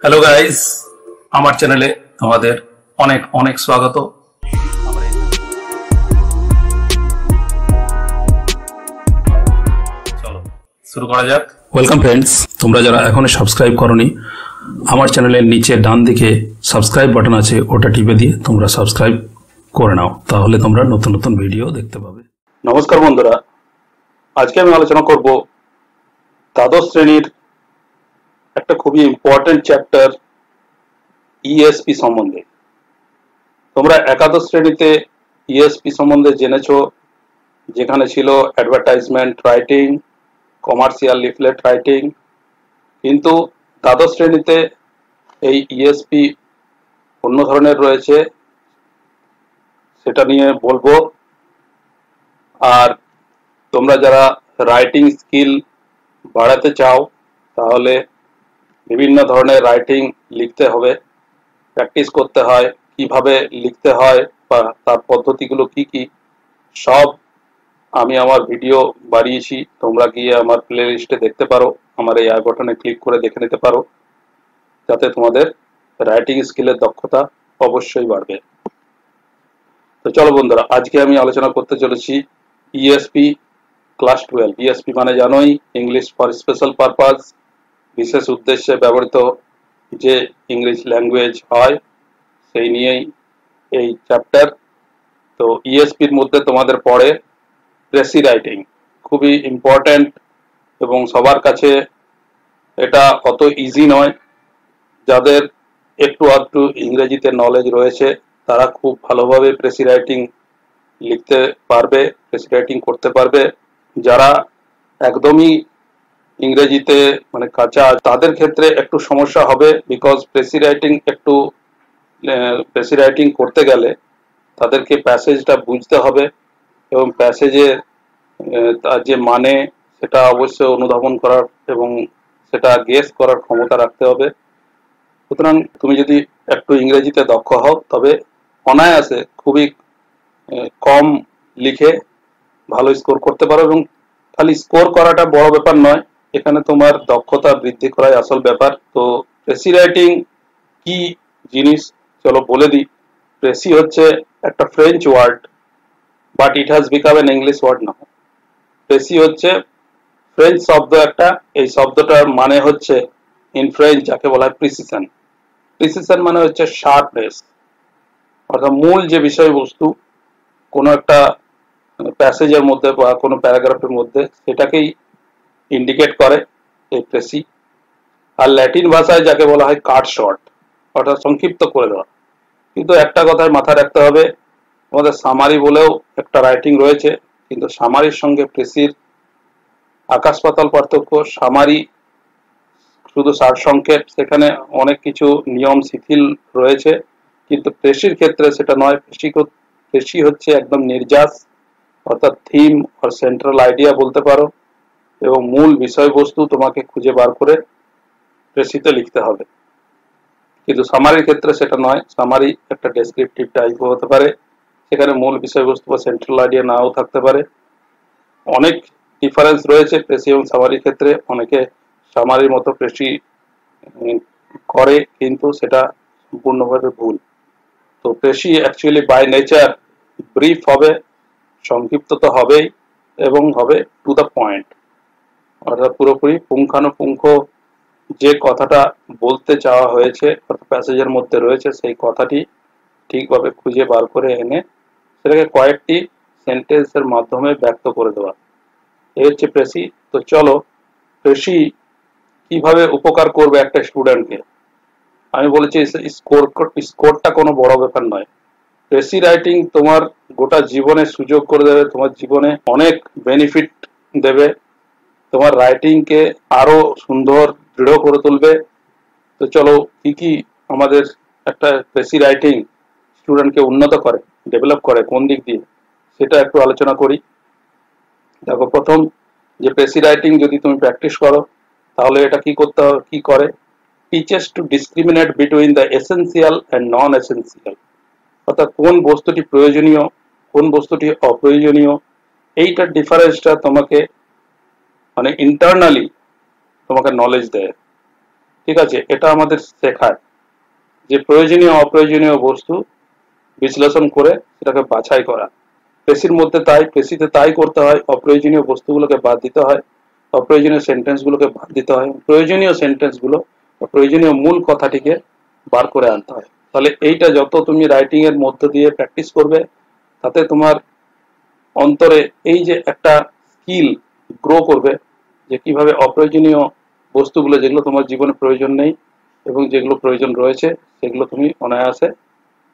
Hello guys, আমার চ্যানেলে তোমাদের অনেক অনেক স্বাগত। চলো শুরু করা যাক। ওয়েলকাম ফ্রেন্ডস, তোমরা যারা এখনো সাবস্ক্রাইব করোনি, আমার চ্যানেলের নিচে ডান দিকে সাবস্ক্রাইব বাটন আছে, ওটা টিপে দিয়ে তোমরা সাবস্ক্রাইব করে নাও, তাহলে তোমরা নতুন নতুন ভিডিও দেখতে পাবে। নমস্কার বন্ধুরা, আজকে আমি আলোচনা করব দ্বাদশ শ্রেণীর একটা খুবই ইম্পর্টেন্ট চ্যাপ্টার ইএসপি সম্বন্ধে। তোমরা একাদশ শ্রেণীতে ইএসপি সম্বন্ধে জেনেছো, যেখানে ছিল advertisement writing, commercial leaflet writing, কিন্তু দ্বাদশ শ্রেণীতে এই ইএসপি অন্য ধরনের রয়েছে, সেটা নিয়ে বলবো। আর তোমরা যারা রাইটিং স্কিল বাড়াতে চাও, তাহলে বিভিন্ন ধরনের রাইটিং লিখতে হবে, প্র্যাকটিস করতে হয়, কিভাবে লিখতে হয় বা তার পদ্ধতিগুলো কি কি, সব আমি আমার ভিডিও বানিয়েছি। তোমরা গিয়ে আমার প্লে লিস্টে দেখতে পারো, আমার এই আই বাটনে ক্লিক করে দেখে নিতে পারো, যাতে তোমাদের রাইটিং স্কিলের দক্ষতা অবশ্যই বাড়বে। তো চলো বন্ধুরা, আজকে আমি আলোচনা করতে চলেছি ইএসপি ক্লাস 12। ইএসপি মানে জানোই, ইংলিশ ফর স্পেশাল পারপাস, বিশেষ উদ্দেশ্যে ব্যবহৃত যে ইংলিশ ল্যাঙ্গুয়েজ হয় সেই নিয়েই এই চ্যাপ্টার। তো ইএসপির মধ্যে তোমাদের পড়ে প্রেসি রাইটিং, খুবই ইম্পর্ট্যান্ট এবং সবার কাছে এটা অত ইজি নয়। যাদের একটু আধটু ইংরেজিতে নলেজ রয়েছে তারা খুব ভালোভাবে প্রেসি রাইটিং লিখতে পারবে, প্রেসি রাইটিং করতে পারবে। যারা একদমই ইংরেজিতে মানে কাঁচা, তাদের ক্ষেত্রে একটু সমস্যা হবে, বিকজ প্রেসি রাইটিং করতে গেলে তাদেরকে প্যাসেজটা বুঝতে হবে এবং প্যাসেজে তার যে মানে সেটা অবশ্যই অনুধাবন করার এবং সেটা গেস করার ক্ষমতা রাখতে হবে। সুতরাং তুমি যদি একটু ইংরেজিতে দক্ষ হও, তবে অনায়াসে খুবই কম লিখে ভালো স্কোর করতে পারো। এবং খালি স্কোর করাটা বড় ব্যাপার নয়, এখানে তোমার দক্ষতা বৃদ্ধি করাই আসল ব্যাপার। তো প্রেসি রাইটিং কি জিনিস চলো বলে দিই। প্রেসি হচ্ছে একটা French word, but it has become an English word now. Precis হচ্ছে ফ্রেঞ্চ শব্দ একটা, এই শব্দটার মানে হচ্ছে ইন ফ্রেঞ্চ যাকে বলা হয় প্রিসিশন। প্রিসিশন মানে হচ্ছে শার্পনেস, অর্থাৎ মূল যে বিষয়বস্তু কোনো একটা প্যাসেজের মধ্যে বা কোনো প্যারাগ্রাফের মধ্যে, সেটাকেই ইন্ডিকেট করে এই প্রেসি। আর ল্যাটিন ভাষায় যাকে বলা হয় কাট শর্ট, অর্থাৎ সংক্ষিপ্ত করে দেওয়া। কিন্তু একটা কথায় মাথায় রাখতে হবে, আমাদের সামারি বলেও একটা রাইটিং রয়েছে, কিন্তু সামারির সঙ্গে প্রেসির আকাশ পাতাল পার্থক্য। সামারি শুধু সারসংক্ষেপ, সেখানে অনেক কিছু নিয়ম শিথিল রয়েছে, কিন্তু প্রেসির ক্ষেত্রে সেটা নয়। প্রেসি হচ্ছে একদম নির্যাস, অর্থাৎ থিম আর সেন্ট্রাল আইডিয়া বলতে পারো, এবং মূল বিষয়বস্তু তোমাকে খুঁজে বার করে প্রেসিতে লিখতে হবে। কিন্তু সামারির ক্ষেত্রে সেটা নয়, সামারি একটা ডেসক্রিপটিভ টাইপ হতে পারে, সেখানে মূল বিষয়বস্তু বা সেন্ট্রাল আইডিয়া নাও থাকতে পারে। অনেক ডিফারেন্স রয়েছে প্রেসি এবং সামারির ক্ষেত্রে। অনেকে সামারির মতো প্রেসি করে, কিন্তু সেটা সম্পূর্ণভাবে ভুল। তো precis actually by nature brief হবে, সংক্ষিপ্ত তো হবেই, এবং হবে টু দ্য পয়েন্ট, অর্থাৎ পুরোপুরি পুঙ্খানুপুঙ্খ যে কথাটা বলতে চাওয়া হয়েছে অর্থাৎ প্যাসেজের মধ্যে রয়েছে, সেই কথাটি ঠিকভাবে খুঁজে বার করে এনে সেটাকে কয়েকটি সেন্টেন্সের মাধ্যমে ব্যক্ত করে দেওয়া, এই হচ্ছে প্রেসি। তো চলো, প্রেসি কিভাবে উপকার করবে একটা স্টুডেন্টকে। আমি বলেছি স্কোরটা কোনো বড় ব্যাপার নয়। প্রেসি রাইটিং তোমার গোটা জীবনে সুযোগ করে দেবে, তোমার জীবনে অনেক বেনিফিট দেবে, তোমার রাইটিংকে আরো সুন্দর দৃঢ় করে তুলবে। তো চলো, কি কি আমাদের একটা প্রেসি রাইটিং স্টুডেন্টকে উন্নত করে, ডেভেলপ করে, কোন দিক দিয়ে, সেটা একটু আলোচনা করি। দেখো, প্রথম যে প্রেসি রাইটিং যদি তুমি প্র্যাকটিস করো, তাহলে এটা কি করে, teaches to discriminate between the essential and non essential, অর্থাৎ কোন বস্তুটি প্রয়োজনীয়, কোন বস্তুটি অপ্রয়োজনীয়, এইটার ডিফারেন্সটা তোমাকে মানে ইন্টারনালি তোমাকে নলেজ দেয়। ঠিক আছে, এটা আমাদের শেখায় যে প্রয়োজনীয় অপ্রয়োজনীয় বস্তু বিশ্লেষণ করে সেটাকে বাছাই করা। প্রেসির মধ্যে তাই, প্রেসিতে তাই করতে হয়, অপ্রয়োজনীয় বস্তুগুলোকে বাদ দিতে হয়, অপ্রয়োজনীয় সেন্টেন্স গুলোকে বাদ দিতে হয়, প্রয়োজনীয় সেন্টেন্স গুলো প্রয়োজনীয় মূল কথাটিকে বার করে আনতে হয়। তাহলে এইটা যত তুমি রাইটিং এর মধ্য দিয়ে প্র্যাকটিস করবে, তাতে তোমার অন্তরে এই যে একটা স্কিল গ্রো করবে, যে কিভাবে অপ্রয়োজনীয় বস্তুগুলো যেগুলো তোমার জীবনে প্রয়োজন নেই এবং যেগুলো প্রয়োজন রয়েছে সেগুলো তুমি অনায়াসে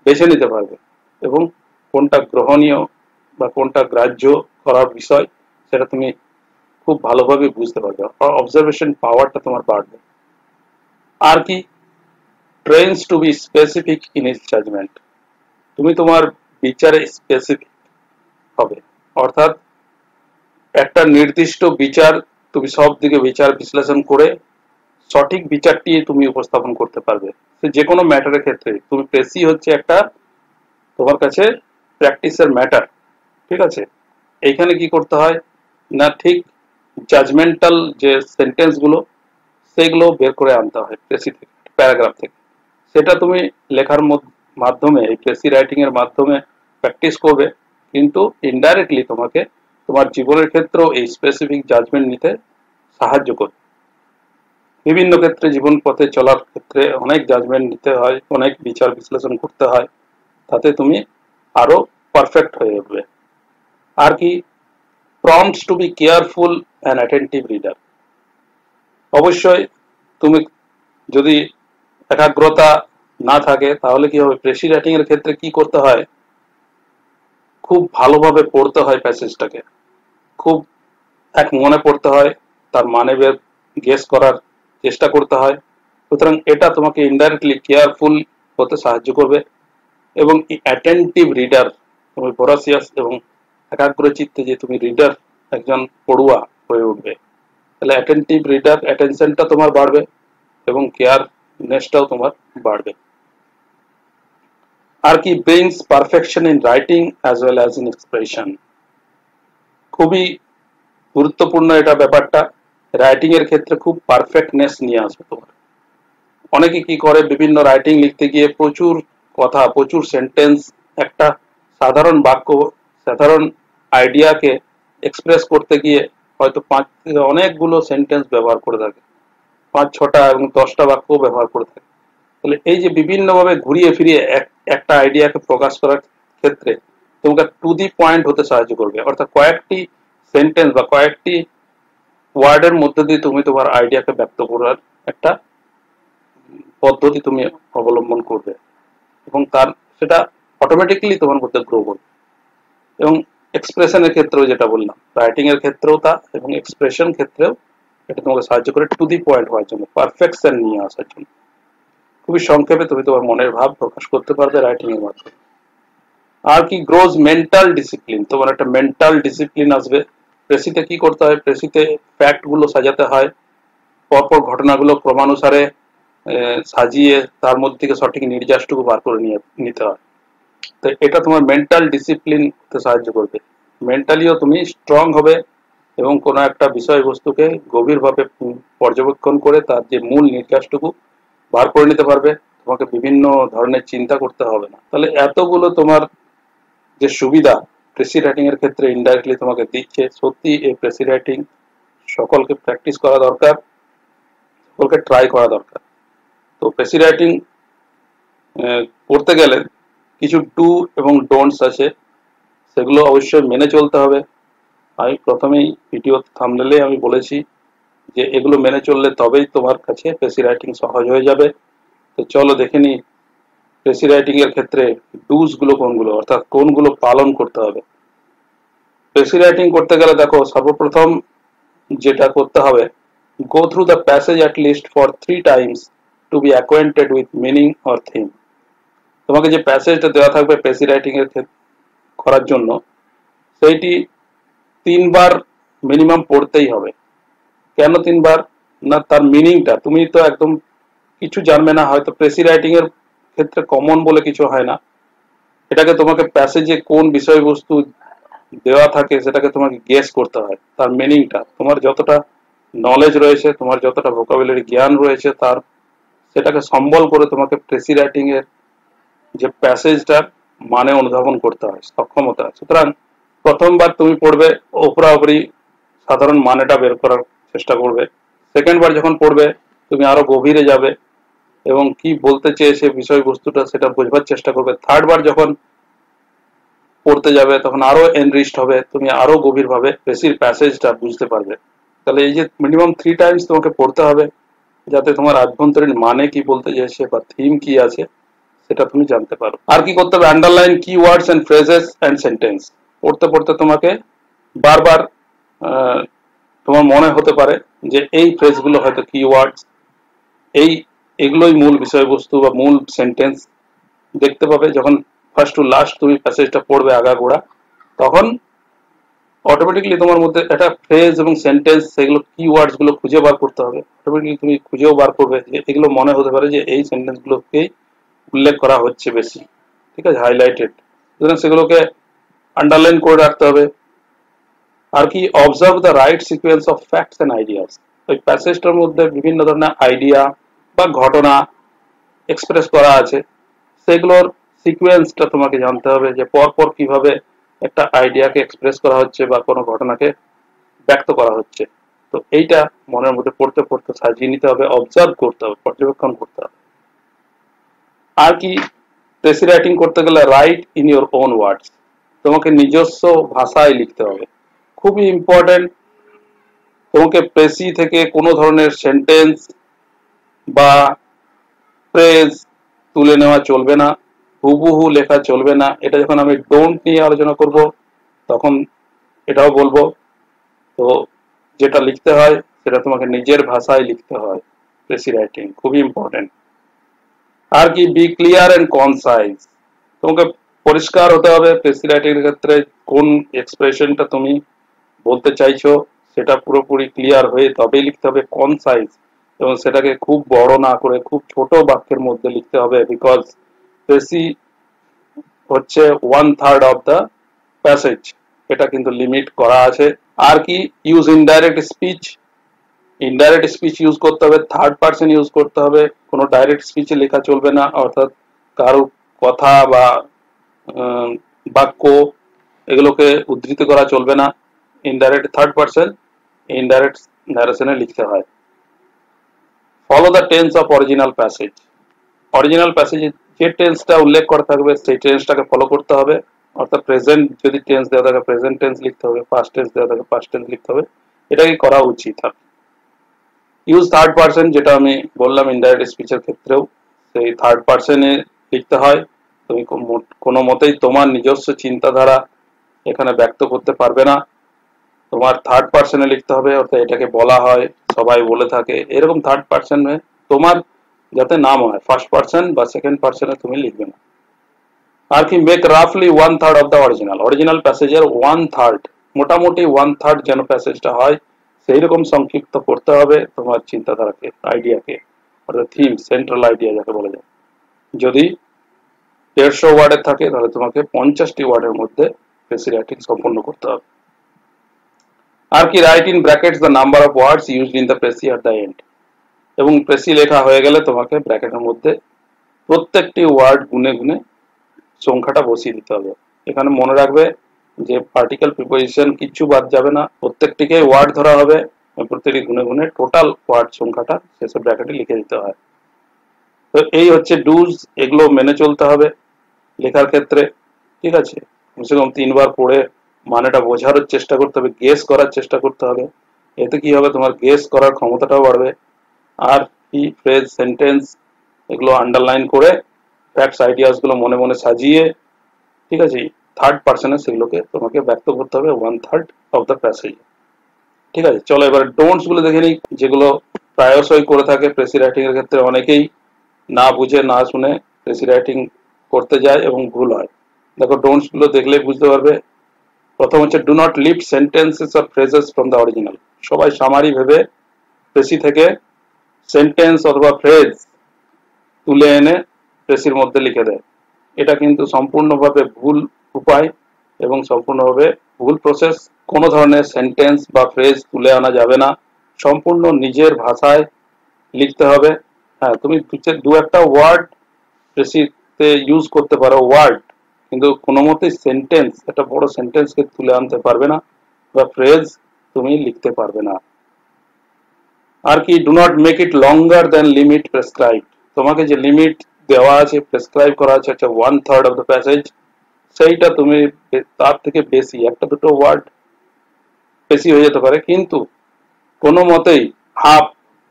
বেছে নিতে পারবে, এবং কোনটা গ্রহণীয় বা কোনটা গ্রাহ্য করার বিষয় সেটা তুমি খুব ভালোভাবে বুঝতে পারবে। অবজারভেশন পাওয়ারটা তোমার বাড়বে। আর কি, trains to be specific in its judgement. তুমি তোমার বিচারে স্পেসিফিক হবে, অর্থাৎ একটা নির্দিষ্ট বিচার তুমি সব দিকে বিচার বিশ্লেষণ করে সঠিক বিচারটি তুমি উপস্থাপন করতে পারবে। যে কোনো ম্যাটারের ক্ষেত্রে তুমি প্রেসি হচ্ছে একটা তোমার কাছে প্র্যাকটিসের ম্যাটার। ঠিক আছে, এইখানে কি করতে হয় না, ঠিক জাজমেন্টাল যে সেন্টেন্স গুলো সেগুলো বের করে আনতে হয় প্রেসি থেকে, প্যারাগ্রাফ থেকে। সেটা তুমি লেখার মাধ্যমে, এই প্রেসি রাইটিং এর মাধ্যমে প্র্যাকটিস করবে, কিন্তু ইনডাইরেক্টলি তোমাকে তোমার জীবনের ক্ষেত্রেও এই স্পেসিফিক জাজমেন্ট নিতে সাহায্য করবে। বিভিন্ন ক্ষেত্রে জীবন পথে চলার ক্ষেত্রে অনেক জাজমেন্ট নিতে হয়, অনেক বিচার বিশ্লেষণ করতে হয়, তাতে তুমি আরো পারফেক্ট হয়ে উঠবে। আর কি, prompts to be careful and attentive reader. অবশ্যই তুমি যদি একাগ্রতা না থাকে তাহলে কি হবে, প্রেসি রাইটিং এর ক্ষেত্রে কি করতে হয়, খুব ভালোভাবে পড়তে হয় প্যাসেজটাকে, খুব এক মনে পড়তে হয়, তার মানে বের গেস করার চেষ্টা করতে হয়। সুতরাং এটা তোমাকে ইনডাইরেক্টলি কেয়ারফুল হতে সাহায্য করবে, এবং অ্যাটেন্টিভ রিডার, তুমি ভরাসিয়াস এবং একাগ্র চিত্তে যে তুমি রিডার, একজন পড়ুয়া হয়ে উঠবে। তাহলে অ্যাটেন্টিভ রিডার, অ্যাটেনশনটা তোমার বাড়বে এবং কেয়ারনেসটাও তোমার বাড়বে। আর কি, brings perfection in writing as well as in expression. খুবই গুরুত্বপূর্ণ এটা ব্যাপারটা, রাইটিং এর ক্ষেত্রে খুব পারফেক্টনেস নিয়ে আসবে তোমার। অনেকে কি করে, বিভিন্ন রাইটিং লিখতে গিয়ে প্রচুর কথা, প্রচুর সেন্টেন্স, একটা সাধারণ বাক্য, সাধারণ আইডিয়াকে এক্সপ্রেস করতে গিয়ে হয়তো অনেকগুলো সেন্টেন্স ব্যবহার করে থাকে, 5-6টা এবং 10টা বাক্য ব্যবহার করে থাকে। তাহলে এই যে বিভিন্নভাবে ঘুরিয়ে ফিরিয়ে একটা আইডিয়াকে প্রকাশ করার ক্ষেত্রে তোমাকে টু দি পয়েন্ট হতে সাহায্য করবে, অর্থাৎ কয়েকটি সেন্টেন্স বা কয়েকটি ওয়ার্ডের মধ্যে দিয়ে তুমি তোমার আইডিয়াকে ব্যক্ত করার একটা পদ্ধতি তুমি অবলম্বন করবে, এবং তার সেটা অটোমেটিক্যালি তোমার মধ্যে গ্রো করবে। এবং এক্সপ্রেশনের ক্ষেত্রেও যেটা বললাম, রাইটিং এর ক্ষেত্রেও তা, এবং এক্সপ্রেশন ক্ষেত্রেও এটা তোমাকে সাহায্য করে টু দি পয়েন্ট হওয়ার জন্য, পারফেকশন নিয়ে আসার জন্য। খুবই সংক্ষেপে তুমি তোমার মনের ভাব প্রকাশ করতে পারবে রাইটিং এর মাধ্যমে। আর কি, গ্রোজ মেন্টাল ডিসিপ্লিন, তোমার একটা মেন্টাল ডিসিপ্লিন আসবে। প্রেসিতে কি করতে হয়, প্রেসিতে ফ্যাক্ট গুলো সাজাতে হয়, পরপর ঘটনাগুলো ক্রমানুসারে সাজিয়ে তার মধ্যে থেকে সঠিক নির্যাসটুকু বার করে নিতে হয়। তো এটা তোমার মেন্টাল ডিসিপ্লিন হতে সাহায্য করবে। মেন্টালিও তুমি স্ট্রং হবে এবং কোনো একটা বিষয়বস্তুকে গভীরভাবে পর্যবেক্ষণ করে তার যে মূল নির্যাসটুকু বার করে নিতে পারবে। তোমাকে বিভিন্ন ধরনের চিন্তা করতে হবে না। তাহলে এতগুলো তোমার যে সুবিধা প্রেসি রাইটিং এর ক্ষেত্রে ইনডাইরেক্টলি তোমাকে দিচ্ছে, সত্যি এই প্রেসি রাইটিং সকলকে প্র্যাকটিস করা দরকার, সকলকে ট্রাই করা দরকার। তো প্রেসি রাইটিং করতে গেলে কিছু ডু এবং ডোন্টস আছে, সেগুলো অবশ্যই মেনে চলতে হবে। আমি প্রথমেই ভিডিও থাম্বনেলে আমি বলেছি যে এগুলো মেনে চললে তবেই তোমার কাছে প্রেসি রাইটিং সহজ হয়ে যাবে। তো চলো দেখে নিই প্রেসি রাইটিং এর ক্ষেত্রে ডুস গুলো কোনগুলো, অর্থাৎ কোনগুলো পালন করতে হবে। প্রেসি রাইটিং করতে গেলে দেখো, সর্বপ্রথম যেটা করতে হবে, go through the passage at least for 3 times to be acquainted with meaning or theme। তোমাকে যে প্যাসেজটা দেওয়া থাকবে প্রেসি রাইটিং এর করার জন্য, সেইটি 3 বার মিনিমাম পড়তেই হবে। কেন 3 বার? না, তার মিনিংটা তুমি তো একদম কিছু জানবে না, হয়তো প্রেসি রাইটিং এর ক্ষেত্রে কমন বলে কিছু হয় না। এটাকে তোমাকে প্যাসেজে কোন বিষয়বস্তু দেওয়া থাকে সেটাকে তোমাকে গেস করতে হয়, তার মিনিংটা। তোমার যতটা নলেজ রয়েছে, তোমার যতটা ভোকাবুলারি জ্ঞান রয়েছে, তার সেটাকে সম্বল করে তোমাকে প্রেসি রাইটিং এর যে প্যাসেজটার মানে অনুধাবন করতে হয়, সক্ষমতা। সুতরাং প্রথমবার তুমি পড়বে, ওপরাওপরি সাধারণ মানেটা বের করার চেষ্টা করবে। সেকেন্ড বার যখন পড়বে তুমি আরো গভীরে যাবে এবং কি বলতে চেয়েছে বিষয়বস্তুটা সেটা বোঝবার চেষ্টা করবে। থার্ড বার যখন পড়তে যাবে তখন আরো এনরিচড হবে, তুমি আরো গভীরভাবে প্রেসির প্যাসেজটা বুঝতে পারবে। তাহলে এই যে মিনিমাম 3 টাইমস তোমাকে পড়তে হবে যাতে তোমার আভ্যন্তরীণ মানে কি বলতে চাইছে বা থিম কি আছে সেটা তুমি জানতে পারো। আর কি করতে হবে? Underline key words and phrases and sentence. পড়তে পড়তে তোমাকে বারবার তোমার মনে হতে পারে যে এই ফ্রেজগুলো হয়তো কি ওয়ার্ডস, এগুলোই মূল বিষয়বস্তু বা মূল সেন্টেন্স। দেখতে পাবে যখন ফার্স্ট টু লাস্ট তুমি প্যাসেজটা পড়বে আগাগোড়া, তখন অটোমেটিক্যালি তোমার মধ্যে একটা ফ্রেজ এবং সেন্টেন্স, সেগুলো কি ওয়ার্ডস গুলো খুঁজে বার করতে হবে। অটোমেটিক্যালি তুমি খুঁজেও বার করবে যে এগুলো মনে হতে পারে যে এই সেন্টেন্স গুলোকেই উল্লেখ করা হচ্ছে বেশি, ঠিক আছে, হাইলাইটেড। সুতরাং সেগুলোকে আন্ডারলাইন করে রাখতে হবে। আর কি, observe the right sequence of facts and ideas. ওই প্যাসেজটার মধ্যে বিভিন্ন ধরনের আইডিয়া বা ঘটনা এক্সপ্রেস করা আছে, সেগুলোর সিকোয়েন্সটা তোমাকে জানতে হবে যে পরপর কিভাবে একটা আইডিয়াকে এক্সপ্রেস করা হচ্ছে বা কোনো ঘটনাকে ব্যক্ত করা হচ্ছে। তো এইটা মনের মধ্যে পড়তে পড়তে সাজিয়ে নিতে হবে, অবজার্ভ করতে হবে, পর্যবেক্ষণ করতে হবে। আর কি, প্রেসি রাইটিং করতে গেলে right in your own words. তোমাকে নিজস্ব ভাষায় লিখতে হবে, খুবই ইম্পর্টেন্ট। তোমাকে প্রেসি থেকে কোনো ধরনের সেন্টেন্স বা ফ্রেজ তুলে নেওয়া চলবে না, হুবহু লেখা চলবে না। এটা যখন আমি ডোন্ট নিয়ে আলোচনা করব তখন এটাও বলবো। তো যেটা লিখতে হয় সেটা তোমাকে নিজের ভাষায় লিখতে হয়। প্রেসি রাইটিং খুবই ইম্পর্টেন্ট। আর কি, বি ক্লিয়ার এন্ড কনসাইজ। তোমাকে পরিষ্কার হতে হবে প্রেসি রাইটিং এর ক্ষেত্রে, কোন এক্সপ্রেশনটা তুমি বলতে চাইছো সেটা পুরোপুরি ক্লিয়ার হয়ে তবেই লিখতে হবে। কনসাইজ, এবং সেটাকে খুব বড় না করে খুব ছোট বাক্যের মধ্যে লিখতে হবে, বিকজ প্রেসি হচ্ছে 1/3 অফ দ্য প্যাসেজ, এটা কিন্তু লিমিট করা আছে। আর কি, use indirect speech. Indirect speech use করতে হবে, থার্ড পার্সন ইউজ করতে হবে, কোনো ডাইরেক্ট স্পিচে লেখা চলবে না, অর্থাৎ কারো কথা বা বাক্য এগুলোকে উদ্ধৃত করা চলবে না। ইনডাইরেক্ট থার্ড পার্সন ইনডাইরেক্ট ন্যারেশনে লিখতে হয়। Follow the tense of original passage. Original প্যাসেজে যে টেন্সটা উল্লেখ করা থাকবে সেই টেন্সটাকে ফলো করতে হবে, অর্থাৎ প্রেজেন্ট যদি টেন্স দেওয়া থাকে প্রেজেন্ট টেন্স লিখতে হবে, পাস্ট টেন্স দেওয়া থাকে পাস্ট টেন্স লিখতে হবে, এটাই করা উচিত। ইউজ থার্ড পার্সন, যেটা আমি বললাম ইনডাইরেক্ট স্পিচের ক্ষেত্রেও সেই থার্ড পার্সনে লিখতে হয়। তুমি কোনো মতেই তোমার নিজস্ব চিন্তাধারা এখানে ব্যক্ত করতে পারবে না, তোমার থার্ড পার্সনে লিখতে হবে। অর্থাৎ এটাকে বলা হয়, সবাই বলে থাকে, এরকম থার্ড পার্সনে তোমার যাতে নাম হয়, ফার্স্ট পার্সন বা সেকেন্ড পার্সনে তুমি লিখবে না। আর কি, মেক রাফলি 1/3 অফ দ্য অরিজিনাল প্যাসেজের 1/3, মোটামুটি 1/3 যেন প্যাসেজটা হয় সেই রকম সংক্ষিপ্ত করতে হবে তোমার চিন্তাধারাকে, আইডিয়াকে, অর্থাৎ থিম, সেন্ট্রাল আইডিয়া যাকে বলা যায়। যদি 150 ওয়ার্ডের থাকে তাহলে তোমাকে 50টি ওয়ার্ডের মধ্যে প্রেসি রাইটিং সম্পন্ন করতে হবে। আর কি, right in brackets the number of words used in the precis at the end. এবং প্রেসি লেখা হয়ে গেলে তোমাকে ব্র্যাকেটের মধ্যে প্রত্যেকটি ওয়ার্ড গুনে গুনে সংখ্যাটা বসিয়ে দিতে হবে। এখানে মনে রাখবে যে পার্টিকেল প্রিপোজিশন কিচ্ছু বাদ যাবে না, প্রত্যেকটিকে ওয়ার্ড ধরা হবে, প্রত্যেকটি গুনে গুনে টোটাল ওয়ার্ড সংখ্যাটা সেসব ব্র্যাকেটে লিখে দিতে হয়। তো এই হচ্ছে ডুজ, এগুলো মেনে চলতে হবে লেখার ক্ষেত্রে, ঠিক আছে। কমসে কম 3 বার পড়ে মানেটা বোঝার চেষ্টা করতে হবে, গেস করার চেষ্টা করতে হবে। এতে কি হবে, তোমার গেস করার ক্ষমতাটাও বাড়বে। আর কি, ফ্রেজ, সেন্টেন্স এগুলো আন্ডারলাইন করে ফ্যাক্টস, আইডিয়াস গুলো মনে মনে সাজিয়ে, ঠিক আছে, থার্ড পার্সনে সেগুলোকে তোমাকে ব্যক্ত করতে হবে 1/3 অফ দ্য প্যাসেজ। ঠিক আছে, চলো এবার ডোন্টস গুলো দেখে নিই, যেগুলো প্রায়শই করে থাকে প্রেসি রাইটিং এর ক্ষেত্রে। অনেকেই না বুঝে না শুনে প্রেসি রাইটিং করতে যায় এবং ভুল হয়। দেখো, ডোন্টস গুলো দেখলে বুঝতে পারবে। প্রথম হচ্ছে, do not lift sentences or phrases from the original. সবাই সামারি ভেবে প্রেসি থেকে সেন্টেন্স অথবা ফ্রেজ তুলে এনে প্রেসির মধ্যে লিখে দেয়। এটা কিন্তু সম্পূর্ণভাবে ভুল উপায় এবং সম্পূর্ণভাবে ভুল প্রসেস। কোনো ধরনের সেন্টেন্স বা ফ্রেজ তুলে আনা যাবে না, সম্পূর্ণ নিজের ভাষায় লিখতে হবে হ্যাঁ, তুমি দু একটা ওয়ার্ড প্রেসিতে ইউজ করতে পারো ওয়ার্ড, কিন্তু কোনো মতেই সেন্টেন্স, একটা বড় সেন্টেন্সকে তুলে আনতে পারবে না, বা ফ্রেজ তুমি লিখতে পারবে না। আর কি, do not make it longer than limit prescribe. তোমাকে যে লিমিট দেওয়া আছে, প্রেসক্রাইব করা আছে, একটা 1/3 অফ দ্য প্যাসেজ, সেইটা তুমি তার থেকে বেশি, একটা দুটো ওয়ার্ড বেশি হয়ে যেতে পারে, কিন্তু কোনো মতেই হাফ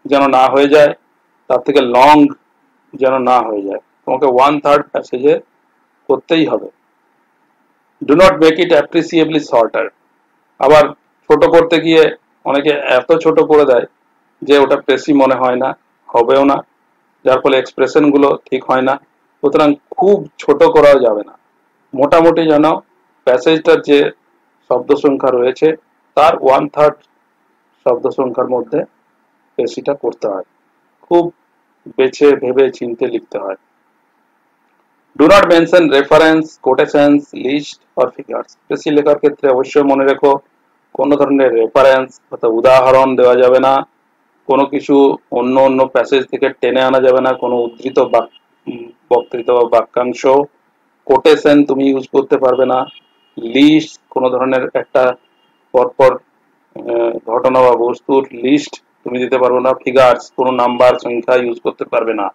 যেন না হয়ে যায়, তার থেকে লং যেন না হয়ে যায়, তোমাকে 1/3 প্যাসেজে করতেই হবে। Do not make it appreciably shorter. আবার ছোট করতে গিয়ে অনেকে এত ছোট করে দেয় যে ওটা প্রেসি মনে হয় না, হবেও না, যার ফলে এক্সপ্রেশন গুলো ঠিক হয় না। সুতরাং খুব ছোট করাও যাবে না, মোটামুটি যেন প্যাসেজটার যে শব্দ সংখ্যা রয়েছে তার 1/3 শব্দ সংখ্যার মধ্যে প্রেসিটা করতে হয়, খুব বেছে ভেবে চিনতে লিখতে হয়। Do not mention reference, quotations, list or figures. বেশি লেখার ক্ষেত্রে অবশ্যই মনে রেখো, কোনো ধরনের রেফারেন্স অর্থাৎ উদাহরণ দেওয়া যাবে না, কোনো কিছু অন্য অন্য প্যাসেজ থেকে টেনে আনা যাবে না, কোনো উদ্ধৃত বক্তৃতা বা বাক্যাংশ, কোটেশন তুমি ইউজ করতে পারবে না, লিস্ট কোনো ধরনের একটা পরপর ঘটনা বা বস্তুর লিস্ট তুমি দিতে পারবে না, ফিগার্স কোনো নাম্বার সংখ্যা ইউজ করতে পারবে না।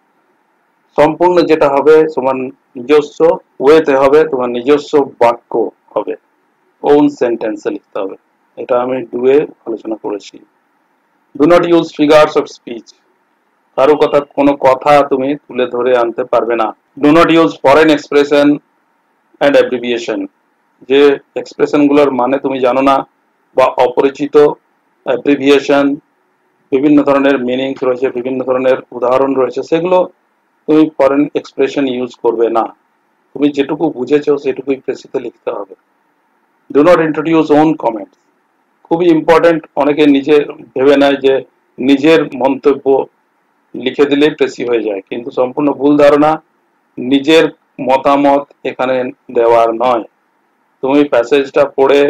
সম্পূর্ণ যেটা হবে তোমার নিজস্ব ওয়েতে হবে, তোমার নিজস্ব বাক্য হবে, ওন সেন্টেন্সে লিখতে হবে। এটা আমি ডুয়ে আলোচনা করেছি। Do not use figures of speech. কারো কথা, কোনো কথা তুমি তুলে ধরে আনতে পারবে না। Do not use foreign expression and abbreviation. যে এক্সপ্রেশন গুলোর মানে তুমি জানো না বা অপরিচিত, অ্যাব্রিভিয়েশন, বিভিন্ন ধরনের মিনিংস রয়েছে, বিভিন্ন ধরনের উদাহরণ রয়েছে, সেগুলো তুমি ফরেন এক্সপ্রেশন ইউজ করবে না। তুমি যেটুকু বুঝেছো সেটুকুই প্রেসিতে লিখতে হবে। Do not introduce own comments. খুবই ইম্পর্টেন্ট, অনেকে নিজে ভেবে নেয় যে নিজের মন্তব্য লিখে দিলেই প্রেসি হয়ে যায়, কিন্তু সম্পূর্ণ ভুল ধারণা। নিজের মতামত এখানে দেওয়ার নয়। তুমি প্যাসেজটা পড়ে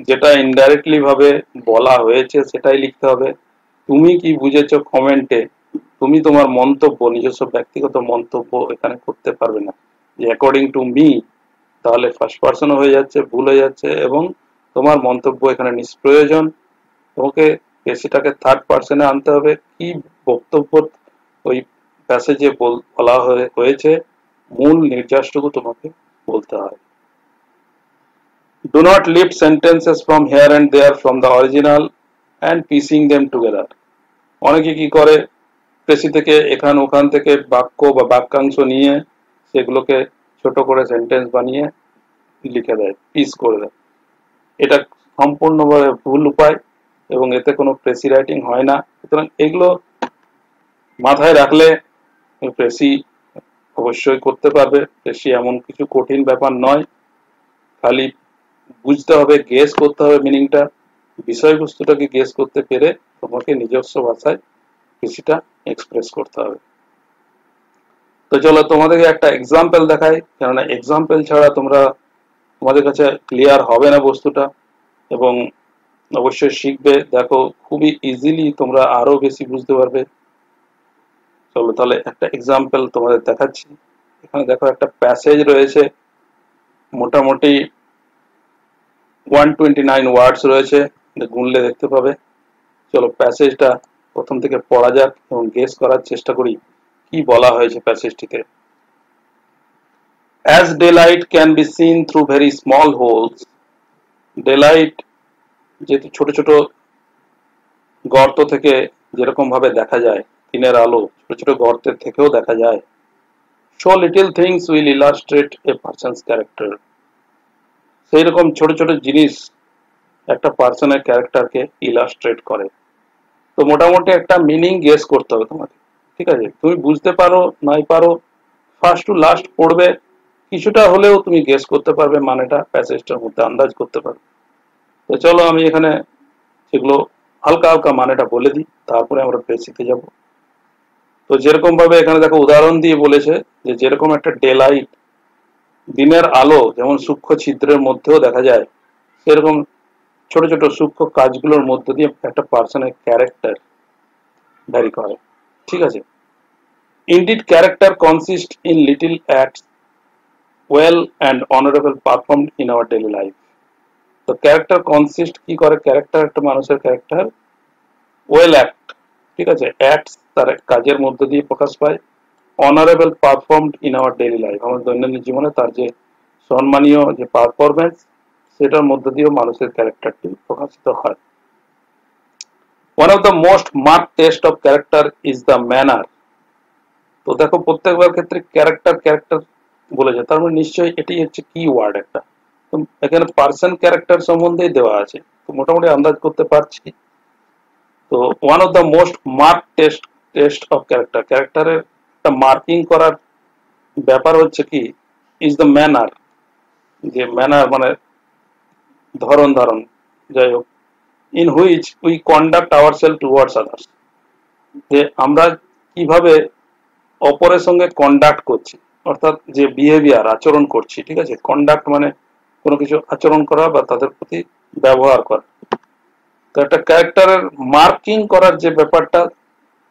যেটা ইনডাইরেক্টলি ভাবে বলা হয়েছে সেটাই লিখতে হবে। তুমি কি বুঝেছো কমেন্টে, তুমি তোমার মন্তব্য, নিজস্ব ব্যক্তিগত মন্তব্য এখানে করতে পারবে না, যে অ্যাকর্ডিং টু মি, তাহলে ফার্স্ট পার্সনও হয়ে যাচ্ছে, ভুল হয়ে যাচ্ছে, এবং তোমার মন্তব্য এখানে নিষ্প্রয়োজন। তোমাকে সেটাকে থার্ড পার্সনে আনতে হবে, কি বক্তব্য ওই প্যাসেজে বলা হয়েছে, মূল নির্যাসটুকু তোমাকে বলতে হয়। Do not lift sentences from here and there from the original and piecing them together. অনেকে কি করে, প্রেসি থেকে এখান ওখান থেকে বাক্য বা বাক্যাংশ নিয়ে সেগুলোকে ছোট করে সেন্টেন্স বানিয়ে লিখে দেয়, পিস করে দেয়। এটা সম্পূর্ণভাবে ভুল উপায় এবং এতে কোনো প্রেসি রাইটিং হয় না। সুতরাং এগুলো মাথায় রাখলে প্রেসি অবশ্যই করতে পারবে। প্রেসি এমন কিছু কঠিন ব্যাপার নয়, খালি বুঝতে হবে, গেস করতে হবে মিনিংটা, বিষয়বস্তুটাকে গেস করতে পেরে তোমাকে নিজস্ব ভাষায় কিছুটা এক্সপ্রেস করতে হবে। তো চলো তোমাদেরকে একটা এক্সাম্পল দেখাই, কেননা এক্সাম্পল ছাড়া তোমাদের কাছে ক্লিয়ার হবে না বস্তুটা, এবং অবশ্যই শিখবে। দেখো খুবই ইজিলি তোমরা আরো বেশি বুঝতে পারবে। চলো তাহলে একটা এক্সাম্পল তোমাদের দেখাচ্ছি। এখানে দেখো একটা প্যাসেজ রয়েছে, মোটামুটি 129 ওয়ার্ডস রয়েছে, গুনলে দেখতে পাবে। চলো প্যাসেজটা প্রথম থেকে পড়া যাক এবং গেস করার চেষ্টা করি কি বলা হয়েছে প্যাসেজটিতে। As daylight can be seen through very small holes, daylight যেহেতু ছোট ছোট গর্ত থেকে যেরকম ভাবে দেখা যায়, দিনের আলো ছোট ছোট গর্তের থেকেও দেখা যায়, so little things will illustrate a person's character. সেই রকম ছোট ছোট জিনিস একটা পার্সনের ক্যারেক্টারকে ইলাস্ট্রেট করে। তো মোটামুটি একটা মিনিং গেস করতে হবে তোমাকে, ঠিক আছে? তুমি বুঝতে পারো নাই পারো, ফার্স্ট টু লাস্ট পড়বে, কিছুটা হলেও তুমি গেস করতে পারবে মানেটা, প্যাসেজটার মধ্যে আন্দাজ করতে পারবে। তো চলো আমি এখানে সেগুলো হালকা হালকা মানেটা বলে দিই, তারপরে আমরা বেসিকে যাব। তো যেরকম ভাবে এখানে দেখো উদাহরণ দিয়ে বলেছে যে যেরকম একটা ডে লাইট, দিনের আলো যেমন সূক্ষ্ম ছিদ্রের মধ্যেও দেখা যায়, সেরকম ছোট ছোট সূক্ষ্ম কাজগুলোর মধ্য দিয়ে একটা পার্সনের ক্যারেক্টার ভ্যারি করে, ঠিক আছে? Indeed, character consists in little acts well and honorable performed in our daily life. তো ক্যারেক্টার কনসিস্ট কি করে, ক্যারেক্টার একটা মানুষের ক্যারেক্টার ওয়েল অ্যাক্ট, ঠিক আছে, অ্যাক্টস তার কাজের মধ্য দিয়ে প্রকাশ পায়, honourable performed in our daily life, আমাদের দৈনন্দিন জীবনে তার যে সম্মানীয় যে পারফরমেন্স সেটার মধ্য দিয়েও মানুষের ক্যারেক্টারটি প্রকাশিত হয়। One of the most mark test of character is the manner. তো দেখো প্রত্যেকবার ক্ষেত্রে ক্যারেক্টার ক্যারেক্টার বলেছে, তার মানে নিশ্চয়ই এটি হচ্ছে কি ওয়ার্ড একটা, তো এখানে পার্সন ক্যারেক্টার সম্বন্ধেই দেওয়া আছে, তো মোটামুটি আন্দাজ করতে পারছি। তো one of the most mark test of character, ক্যারেক্টারের একটা মার্কিং করার ব্যাপার হচ্ছে কি, ইজ দ্য ম্যানার, যে ম্যানার মানে ধরন ধারণ, যাই হোক, in which we conduct our self towards others, যে আমরা কিভাবে অপরের সঙ্গে কন্ডাক্ট করছি, অর্থাৎ যে বিহেভিয়ার আচরণ করছি, ঠিক আছে, কন্ডাক্ট মানে কোনো কিছু আচরণ করা বা তাদের প্রতি ব্যবহার করা। তো একটা ক্যারেক্টারের মার্কিং করার যে ব্যাপারটা,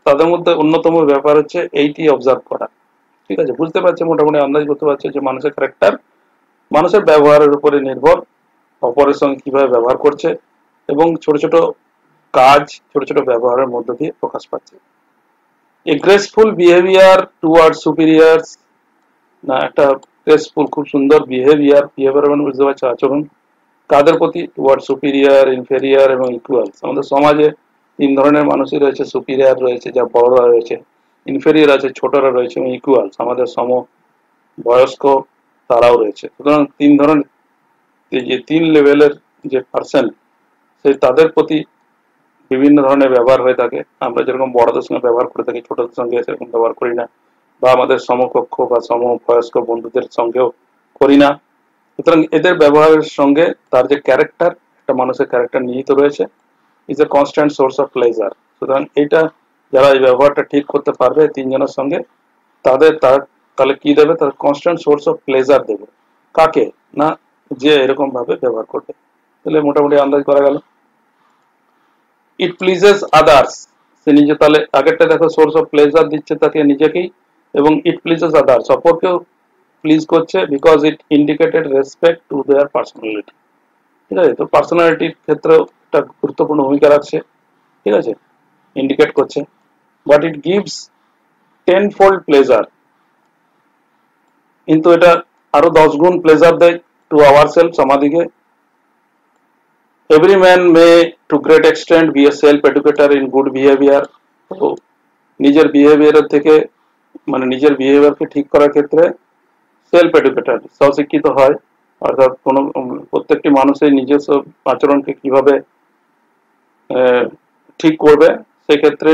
তাদের মধ্যে অন্যতম ব্যাপার হচ্ছে এইটি অবজার্ভ করা, ঠিক আছে, বুঝতে পারছে, মোটামুটি আন্দাজ করতে পারছে যে মানুষের ক্যারেক্টার মানুষের ব্যবহারের উপরে নির্ভর, অপরের সঙ্গে কিভাবে ব্যবহার করছে এবং ছোট ছোট কাজ, ছোট ছোট ব্যবহারের মধ্য দিয়ে প্রকাশ পাচ্ছে। এ গ্রেসফুল বিহেভিয়ার টুয়ার্ড সুপিরিয়ার্স, না একটা গ্রেসফুল খুব সুন্দর বিহেভিয়ার মানে বুঝতে পারছো আচরণ, কাদের প্রতি, টুয়ার্ড সুপিরিয়ার, ইনফেরিয়ার এবং ইকুয়ালস। আমাদের সমাজে তিন ধরনের মানুষই রয়েছে, সুপিরিয়ার রয়েছে যা বড়রা রয়েছে, ইনফেরিয়ার আছে ছোটরা রয়েছে, এবং ইকুয়ালস আমাদের সম বয়স্ক তারাও রয়েছে। সুতরাং তিন ধরনের, যে তিন লেভেলের যে পার্সন, সেই তাদের প্রতি বিভিন্ন ধরনের ব্যবহার হয়ে থাকে। আমরা যেরকম বড়দের সঙ্গে ব্যবহার করে থাকি, ছোটদের সঙ্গে সেরকম ব্যবহার করি না, বা আমাদের সমকক্ষ বা সমবয়স্ক বন্ধুদের সঙ্গেও করি না। সুতরাং এদের ব্যবহারের সঙ্গে তার যে ক্যারেক্টার, একটা মানুষের ক্যারেক্টার নিহিত রয়েছে, is a constant source of pleasure. সুতরাং এইটা যারা এই ব্যবহারটা ঠিক করতে পারবে তিনজনের সঙ্গে, তার তাহলে কি দেবে, তার কনস্ট্যান্ট সোর্স অফ প্লেজার দেবে। কাকে না, যে এরকম ভাবে ব্যবহার করবে। তাহলে মোটামুটি আন্দাজ করা গেল। ইট প্লিজেস আদার্স, সে নিজে, তাহলে আগেরটা দেখো সোর্স অফ প্লেজার দিচ্ছে তাকে নিজেকেই, এবং ইট প্লিজেস আদার্স অপরকেও প্লিজ করছে, because it indicated respect to their personality, ঠিক আছে, তো পার্সোনালিটির ক্ষেত্রেও একটা গুরুত্বপূর্ণ ভূমিকা রাখছে, ঠিক আছে, ইন্ডিকেট করছে। But it gives tenfold pleasure, কিন্তু এটা আরো 10 গুণ প্লেজার দেয় টু আওয়ার সেলফ, আমাদিকে। Every man may to great extent be a self educator in good behaviour. তো নিজের বিহেভিয়ারের থেকে, মানে নিজের বিহেভিয়ারকে ঠিক করার ক্ষেত্রে সেলফ এডুকেটর, স্বশিক্ষিত হয়, অর্থাৎ কোন প্রত্যেকটি মানুষের নিজস্ব আচরণকে কিভাবে ঠিক করবে সেক্ষেত্রে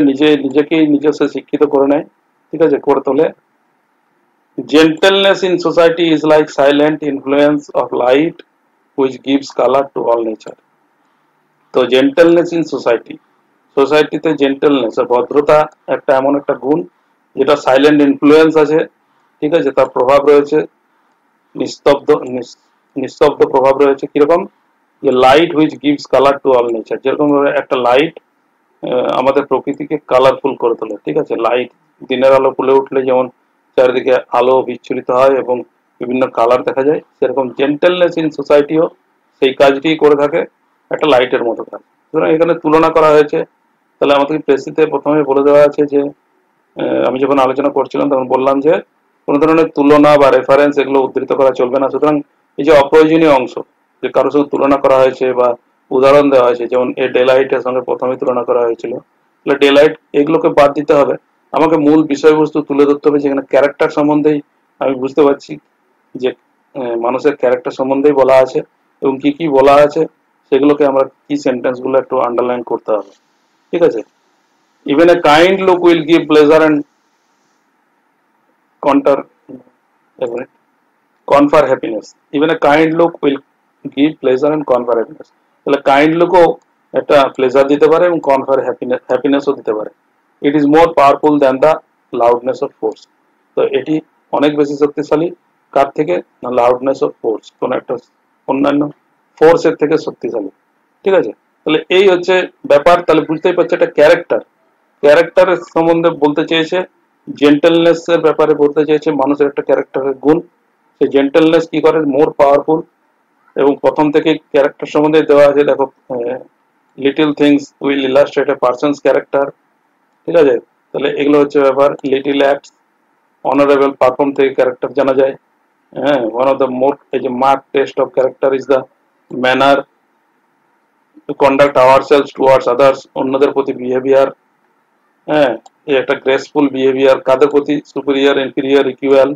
নিজেকেই নিজস্ব শিক্ষিত করে নেয়, ঠিক আছে, করে তোলে। Gentleness in society is like silent influence of light which gives color to all nature. তো জেন্টেলনেস ইন সোসাইটিতে জেন্টেলনেস, ভদ্রতা একটা এমন একটা গুণ যেটা সাইলেন্ট ইনফ্লুয়েন্স আছে, ঠিক আছে, তার প্রভাব রয়েছে, নিস্তব্ধ প্রভাব রয়েছে। কিরকম, যে light which gives colour to all nature, যেরকম ভাবে একটা লাইট আমাদের প্রকৃতিকে কালারফুল করে তোলে, ঠিক আছে, লাইট দিনের আলো ফুলে উঠলে যেমন চারিদিকে আলো বিচ্ছুরিত হয় এবং বিভিন্ন কালার দেখা যায়, সেরকম জেন্টেলনেস ইন সোসাইটিও সেই কাজটি করে থাকে, একটা লাইটের মতো কাজ। সুতরাং এখানে তুলনা করা হয়েছে, তাহলে আমাদের প্রেসিতে প্রথমে বলে দেওয়া আছে যে, আমি যখন আলোচনা করছিলাম তখন বললাম যে কোনো ধরনের তুলনা বা রেফারেন্স এগুলো উদ্ধৃত করা চলবে না। সুতরাং এই যে অপ্রয়োজনীয় অংশ, যে কারোর সঙ্গে তুলনা করা হয়েছে বা উদাহরণ দেওয়া হয়েছে, যেমন এই ডেলাইটের সঙ্গে প্রথমে তুলনা করা হয়েছিল, তাহলে ডেলাইট এগুলোকে বাদ দিতে হবে, আমাকে মূল বিষয়বস্তু তুলে ধরতে হবে, যেখানে ক্যারেক্টার সম্বন্ধেই আমি বুঝতে পারছি যে মানুষের ক্যারেক্টার সম্বন্ধেই বলা আছে, এবং কি কি বলা আছে সেগুলোকে আমরা কি সেন্টেন্স গুলো একটু আন্ডারলাইন করতে হবে, ঠিক আছে। Even a kind look will give pleasure and counter confer happiness, even a kind look will give pleasure and confer happiness, তাহলে কাইন্ড লুকও একটা প্লেজার দিতে পারে এবং কনফার হ্যাপিনেসও দিতে পারে। It is more powerful than the loudness of force, তো এটি অনেক বেশি শক্তিশালী কার থেকে, না লাউডনেস অফ ফোর্স, কোন একটা অন্যান্য ফোর্সের থেকে শক্তিশালী, ঠিক আছে। তাহলে এই হচ্ছে ব্যাপার, তাহলে বুঝতেই পারছে এটা ক্যারেক্টারের সম্বন্ধে বলতে চেয়েছে, জেন্টেলনেস এর ব্যাপারে বলতে চাইছে মানুষের একটা ক্যারেক্টারের গুণ। সেই জেন্টেলনেস কি করে মোর পাওয়ারফুল, এবং প্রথম থেকে ক্যারেক্টার সম্বন্ধে দেওয়া আছে দেখো, little things will illustrate a person's character, ঠিক আছে। তাহলে এগুলো হচ্ছে ব্যাপার। লিটল অ্যাক্টস অনারেবল পারফর্ম থেকে ক্যারেক্টার জানা যায়। হ্যাঁ, ওয়ান অফ দ্য মোর, এই যে mark test of character is the manner to conduct our selves towards others, অন্যদের প্রতি বিহেভিয়ার। হ্যাঁ, এই একটা গ্রেসফুল বিহেভিয়ার কাদের প্রতি, সুপিরিয়র ইনফিরিয়র ইকুয়াল,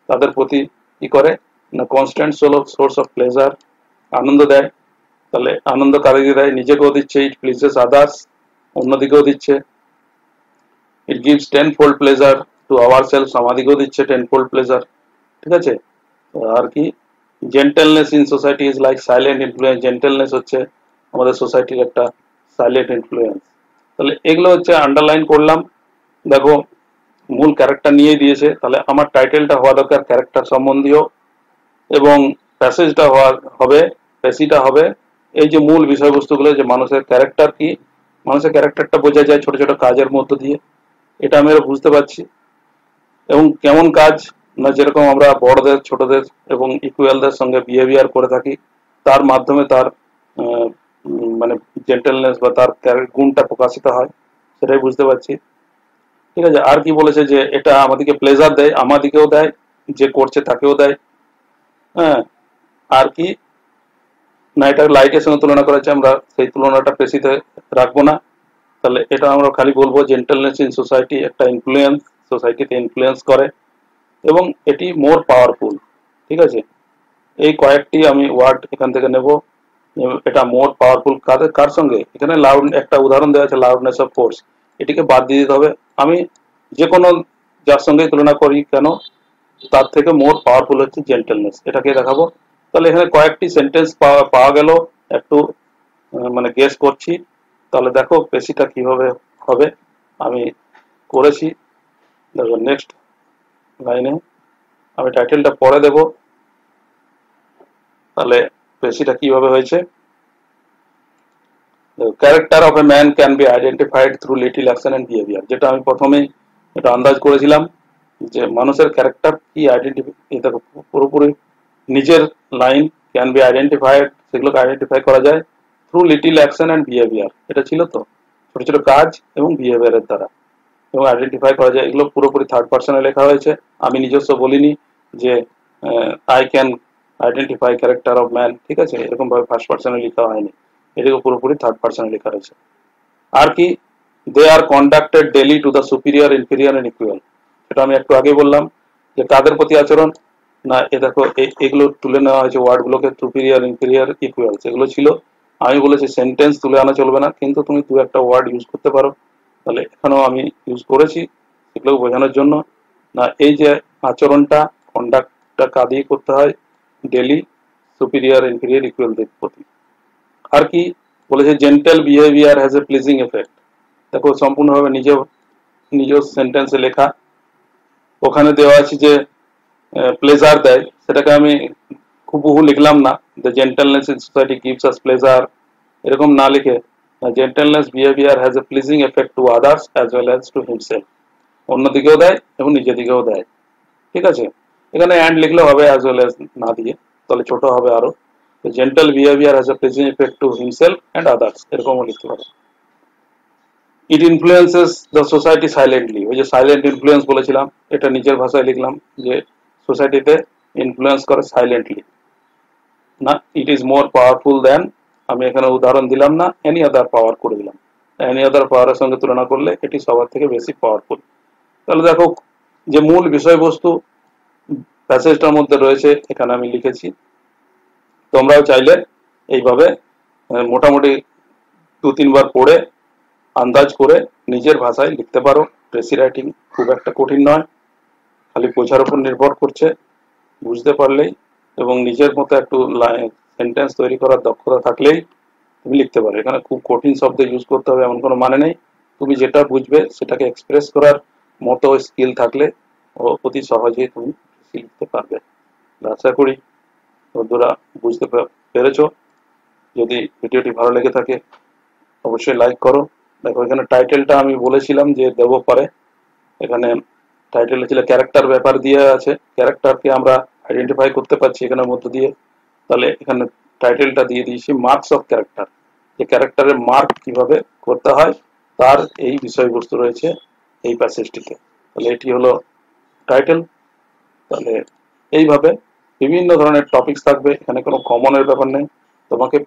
তাদের প্রতি কি করে না কনস্ট্যান্ট সোর্স অফ প্লেজার, আনন্দ দেয়। তাহলে আনন্দ কাদেরকে দেয়, নিজেকেও দিচ্ছে, ইট প্লিজেস আদার্স, অন্যদিকেও দিচ্ছে। It gives ten fold pleasure to our selves, আমাদিকেও দিচ্ছে টেন ফোল্ড প্লেজার, ঠিক আছে। আর কি gentleness in society is like silent influence, gentleness হচ্ছে আমাদের সোসাইটির একটা সাইলেন্ট ইনফ্লুয়েন্স। তাহলে এগুলো হচ্ছে আন্ডারলাইন করলাম। দেখো মূল ক্যারেক্টার নিয়েই দিয়েছে, তাহলে আমার টাইটেলটা হওয়া দরকার ক্যারেক্টার সম্বন্ধীয়, এবং প্যাসেজটা হবে, প্যাসিটা হবে এই যে মূল বিষয়বস্তুগুলো, যে মানুষের ক্যারেক্টার কি, মানুষের ক্যারেক্টারটা বোঝা যায় ছোট ছোট কাজের মধ্য দিয়ে, এটা আমি বুঝতে পারছি। এবং কেমন কাজ না, যেরকম আমরা বড়দের ছোটদের এবং ইকুয়ালদের সঙ্গে বিহেভিয়ার করে থাকি, তার মাধ্যমে তার মানে জেন্টেলনেস বা তার গুণটা প্রকাশিত হয়, সেটাই বুঝতে পারছি, ঠিক আছে। আর কি বলেছে যে এটা আমাদেরকে প্লেজার দেয়, আমাদেরকেও দেয়, যে করছে তাকেও দেয়। হ্যাঁ, আর কি না, এটা লাইটের সঙ্গে তুলনা করেছে, আমরা সেই তুলনাটা পেশিতে রাখবো না। তাহলে এটা আমরা খালি বলবো জেন্টেলনেস ইন সোসাইটি একটা ইনফ্লুয়েন্স, সোসাইটিতে ইনফ্লুয়েন্স করে, এবং এটি মোর পাওয়ারফুল, ঠিক আছে। এই কয়েকটি আমি ওয়ার্ড এখান থেকে নেব। এটা মোর পাওয়ারফুল কার সঙ্গে, এখানে লাউড একটা উদাহরণ দেওয়া আছে, লাউডনেস অফ ফোর্স, এটিকে বাদ দিয়ে দিতে হবে। আমি যে কোনো যার সঙ্গে তুলনা করি কেন, তার থেকে মোর পাওয়ারফুল হচ্ছে জেন্টেলনেস, এটাকে দেখাবো। তাহলে এখানে কয়েকটি সেন্টেন্স পাওয়া গেল, একটু মানে গেস করছি। তাহলে দেখো পেশিটা কিভাবে হবে, আমি করেছি। দেখো নেক্সট লাইনে আমি টাইটেলটা পরে দেব, তাহলে পেশিটা কিভাবে হয়েছে। Character of a man can be identified through little action and behaviour, যেটা আমি প্রথমেই এটা আন্দাজ করেছিলাম যে মানুষের ক্যারেক্টার কি আইডেন্টিফাই, দেখো পুরোপুরি নিজের লাইন ক্যান বি আইডেন্টিফাইড, সেগুলোকে আইডেন্টিফাই করা যায় through little action and behaviour, এটা ছিল তো ছোট ছোট কাজ এবং বিহেভিয়ারের দ্বারা, এবং আইডেন্টিফাই করা যায়। এগুলো পুরোপুরি থার্ড পার্সনে লেখা হয়েছে, আমি নিজস্ব বলিনি যে I can identify character of man, ঠিক আছে, এরকম ভাবে ফার্স্ট পার্সনে লেখা হয়নি, এটাকে পুরোপুরি থার্ড পার্সনে লেখা হয়েছে। আর কি they are conducted daily to the superior inferior and equal, সেটা আমি একটু আগে বললাম যে কাদের প্রতি আচরণ না, এ দেখো এগুলো তুলে নেওয়া হয়েছে ওয়ার্ডগুলোকে, সুপিরিয়র ইনফিরিয়র ইকুয়াল সেগুলো ছিল। আমি বলেছি সেন্টেন্স তুলে আনা চলবে না, কিন্তু তুমি দু একটা ওয়ার্ড ইউজ করতে পারো, তাহলে এখানেও আমি ইউজ করেছি এগুলো বোঝানোর জন্য। না এই যে আচরণটা, কন্ডাক্টটা কাদিয়ে করতে হয় ডেলি সুপিরিয়র ইনফিরিয়র ইকুয়ালদের প্রতি। আর কি বলেছে gentle behaviour has a pleasing effect, দেখো সম্পূর্ণভাবে নিজ সেন্টেন্সে লেখা, ওখানে দেওয়া আছে যে প্লেজার দেয়, সেটাকে আমি হুবহু লিখলাম না, the gentleness in society gives us pleasure, এরকম না লিখে gentleness behaviour has a pleasing effect to others as well as to himself, অন্যদিকেও দেয় এবং নিজের দিকেও দেয়, ঠিক আছে। এখানে অ্যান্ড লিখলে হবে, অ্যাজ ওয়েল অ্যাজ না দিয়ে, তাহলে ছোট হবে আরো। Gentle behaviour has a pleasing effect to himself and others, এরকমও লিখতে পারো। ইট ইনফ্লুয়েন্সেস দ্য সোসাইটি সাইলেন্টলি, ওই যে সাইলেন্ট ইনফ্লুয়েন্স বলেছিলাম, এটা নিজের ভাষায় লিখলাম যে সোসাইটিতে ইনফ্লুয়েন্স করে সাইলেন্টলি। না ইট ইজ মোর পাওয়ারফুল দেন, আমি এখানে উদাহরণ দিলাম না, এনি আদার পাওয়ার করে দিলাম, এনি আদার পাওয়ারের সঙ্গে তুলনা করলে এটি সবার থেকে বেশি পাওয়ারফুল। তাহলে দেখো যে মূল বিষয়বস্তু প্যাসেজটার মধ্যে রয়েছে এখানে আমি লিখেছি, তোমরাও চাইলে এইভাবে মোটামুটি দু তিনবার পড়ে আন্দাজ করে নিজের ভাষায় লিখতে পারো। প্রেসি রাইটিং খুব একটা কঠিন নয়, খালি বোঝার উপর নির্ভর করছে, বুঝতে পারলেই এবং নিজের মতো একটু সেন্টেন্স তৈরি করার দক্ষতা থাকলেই তুমি লিখতে পারো। এখানে খুব কঠিন শব্দ ইউজ করতে হবে এমন কোনো মানে নেই, তুমি যেটা বুঝবে সেটাকে এক্সপ্রেস করার মতো স্কিল থাকলে অতি সহজেই তুমি লিখতে পারবে। আশা করি বন্ধুরা বুঝতে পেরেছো। যদি ভিডিওটি ভালো লেগে থাকে অবশ্যই লাইক করো। দেখো এখানে টাইটেলটা আমি বলেছিলাম যে দেবো পরে, এখানে টাইটেলে ছিল ক্যারেক্টার ব্যাপার দিয়ে আছে, ক্যারেক্টারকে আমরা আইডেন্টিফাই করতে পারছি এখানের মধ্য দিয়ে। তাহলে এখানে টাইটেলটা দিয়ে দিয়েছি মার্কস অফ ক্যারেক্টার, যে ক্যারেক্টারের মার্ক কিভাবে করতে হয় তার এই বিষয়বস্তু রয়েছে এই প্যাসেজটিতে। তাহলে এটি হলো টাইটেল। তাহলে এইভাবে বিভিন্ন ধরনের টপিকস থাকবে, এখানে কোনো কমনের ব্যাপার নেই, তোমাকে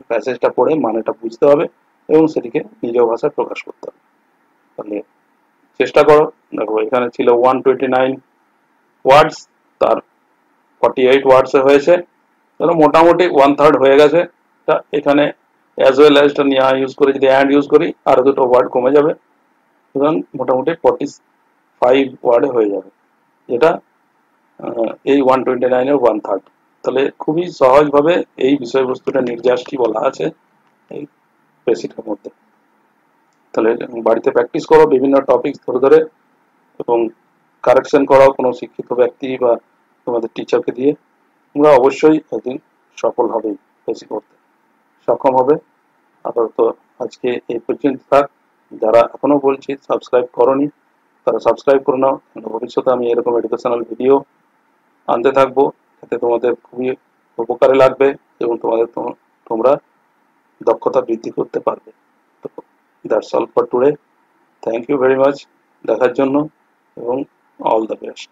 প্যাসেজটা পড়ে মানেটা বুঝতে হবে এবং সেটিকে নিজ ভাষায় প্রকাশ করতে হবে। তাহলে চেষ্টা করো। দেখো এখানে ছিল 129 ওয়ার্ডস, তার 48 ওয়ার্ডসে হয়েছে, তাহলে মোটামুটি 1/3 হয়ে গেছে। এখানে অ্যাজ ওয়েল অ্যাজটা নিয়ে ইউজ করি, যদি অ্যান্ড ইউজ করি আরো দুটো ওয়ার্ড কমে যাবে, সুতরাং মোটামুটি 45 ওয়ার্ডে হয়ে যাবে, যেটা এই 129-এর 1/3। তাহলে খুবই সহজভাবে এই বিষয়বস্তুটা নির্যাসটি বলা আছে এই বেসিকের মধ্যে। তাহলে বাড়িতে প্র্যাকটিস করো বিভিন্ন টপিক ধরে ধরে, এবং কারেকশন করাও কোনো শিক্ষিত ব্যক্তি বা তোমাদের টিচারকে দিয়ে। তোমরা অবশ্যই একদিন সফল হবে, বেশি করতে সক্ষম হবে। আপাতত আজকে এই পর্যন্ত থাক। যারা এখনো বলছি সাবস্ক্রাইব করনি তারা সাবস্ক্রাইব করে নাও, ভবিষ্যতে আমি এরকম এডুকেশনাল ভিডিও আনতে থাকবো, এতে তোমাদের খুবই উপকারে লাগবে এবং তোমরা দক্ষতা বৃদ্ধি করতে পারবে। তো that's all for today. Thank you very much দেখার জন্য এবং অল দ্য বেস্ট।